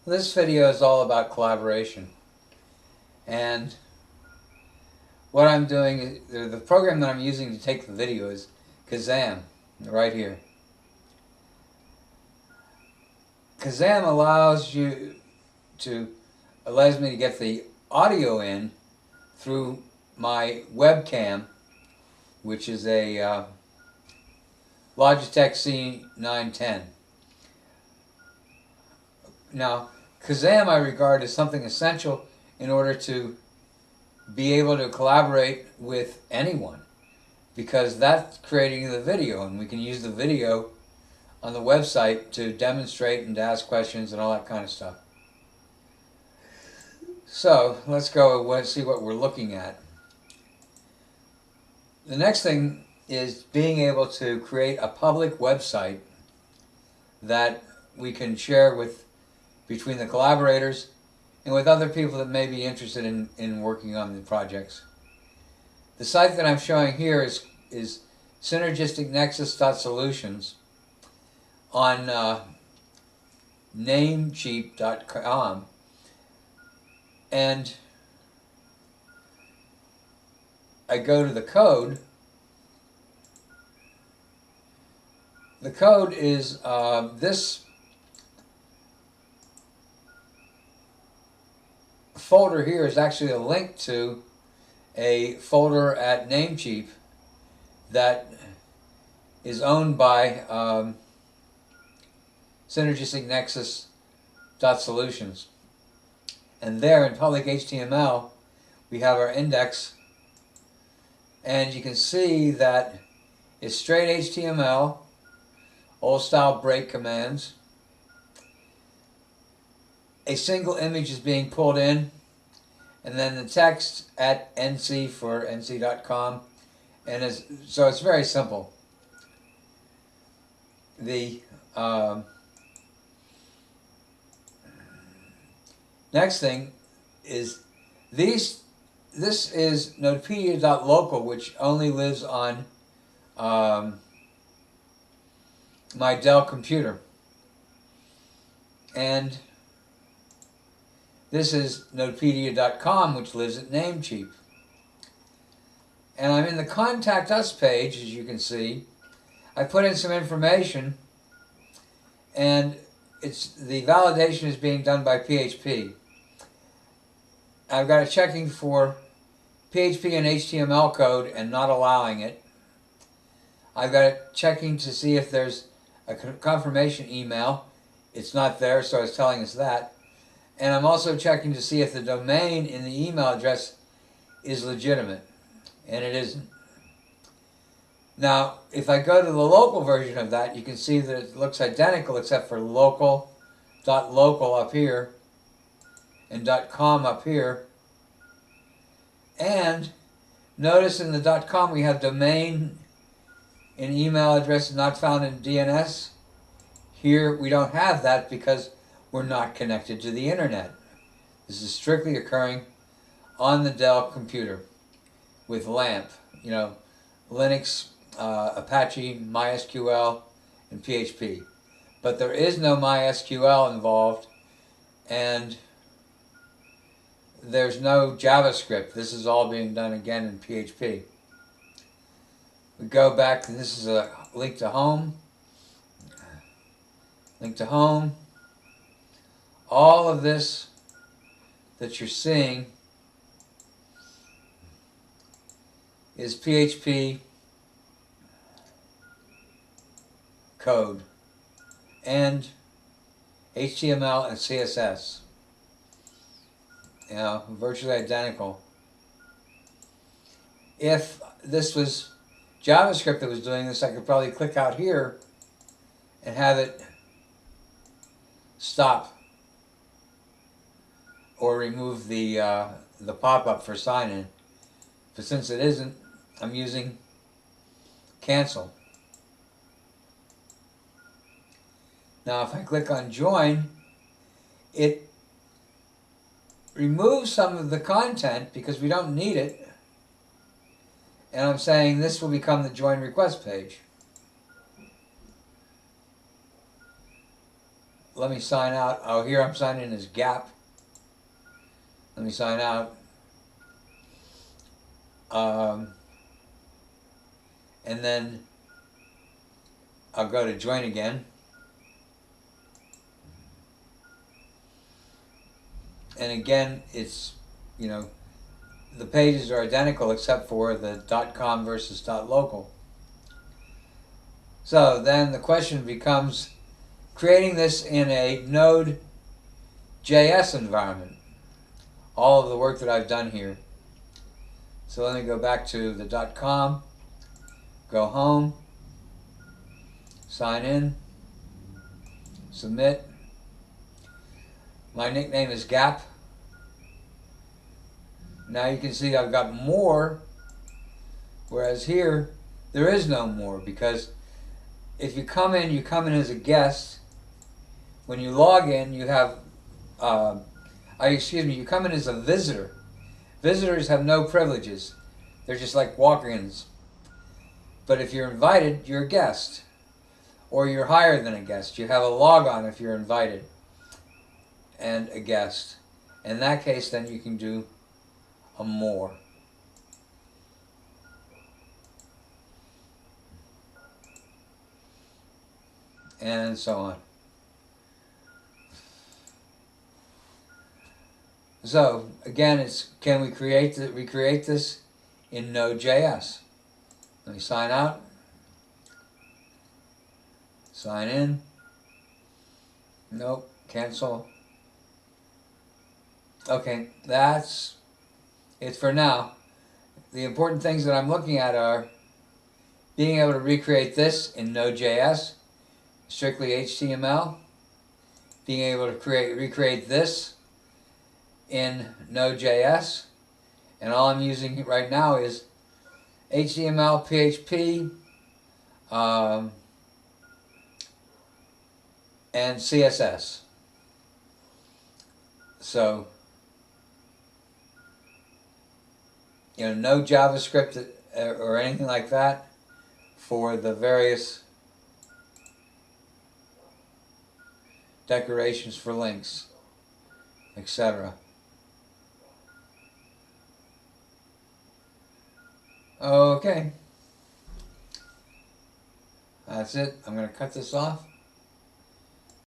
This video is all about collaboration, and what I'm doing is the program that I'm using to take the video is Kazam, right here. Kazam allows me to get the audio in through my webcam, which is a Logitech C910. Now, Kazam I regard as something essential in order to be able to collaborate with anyone, because that's creating the video, and we can use the video on the website to demonstrate and to ask questions and all that kind of stuff. So let's go see what we're looking at. The next thing is being able to create a public website that we can share between the collaborators and with other people that may be interested in working on the projects. The site that I'm showing here is synergisticnexus.solutions on namecheap.com, and I go to the code. The code is this folder here is actually a link to a folder at Namecheap that is owned by synergisticnexus.solutions. And there in public HTML we have our index, and you can see that it's straight HTML, old style break commands. A single image is being pulled in, and then the text at NC for nc.com, and so it's very simple. The next thing is this is Nodepedia.local, which only lives on my Dell computer, and this is Nodepedia.com, which lives at Namecheap. And I'm in the Contact Us page, as you can see. I put in some information, and the validation is being done by PHP. I've got it checking for PHP and HTML code and not allowing it. I've got it checking to see if there's a confirmation email. It's not there, so it's telling us that. And I'm also checking to see if the domain in the email address is legitimate, and it isn't. Now, if I go to the local version of that, you can see that it looks identical except for local.local up here and .com up here. And notice in the .com we have domain and email address not found in DNS. Here we don't have that because we're not connected to the internet. This is strictly occurring on the Dell computer with LAMP, Linux, Apache, MySQL, and PHP. But there is no MySQL involved, and there's no JavaScript. This is all being done again in PHP. We go back, and this is a link to home. Link to home. All of this that you're seeing is PHP code and HTML and CSS. Virtually identical. If this was JavaScript that was doing this, I could probably click out here and have it stop or remove the pop-up for sign-in. But since it isn't, I'm using cancel. Now if I click on join, it removes some of the content because we don't need it, and I'm saying this will become the join request page. let me sign out. Oh, here I'm signing in as Gap. Let me sign out. And then I'll go to join again. And again, it's, you know, the pages are identical except for the .com versus .local. So then the question becomes creating this in a Node.js environment. All of the work that I've done here. So let me go back to the .com, go home, sign in, submit. My nickname is Gap. Now you can see I've got more, whereas here there is no more, because if you come in as a guest. When you log in, you have, you come in as a visitor. Visitors have no privileges. They're just like walk-ins. But if you're invited, you're a guest. Or you're higher than a guest. You have a log-on if you're invited and a guest. In that case, then you can do a more. And so on. So again, it's can we recreate this in Node.js? Let me sign out. Sign in. Nope. Cancel. Okay, that's it for now. The important things that I'm looking at are being able to recreate this in Node.js, strictly HTML, being able to recreate this in Node.js, and all I'm using right now is HTML, PHP, and CSS. So, no JavaScript or anything like that for the various decorations for links, etc. Okay. That's it. I'm going to cut this off.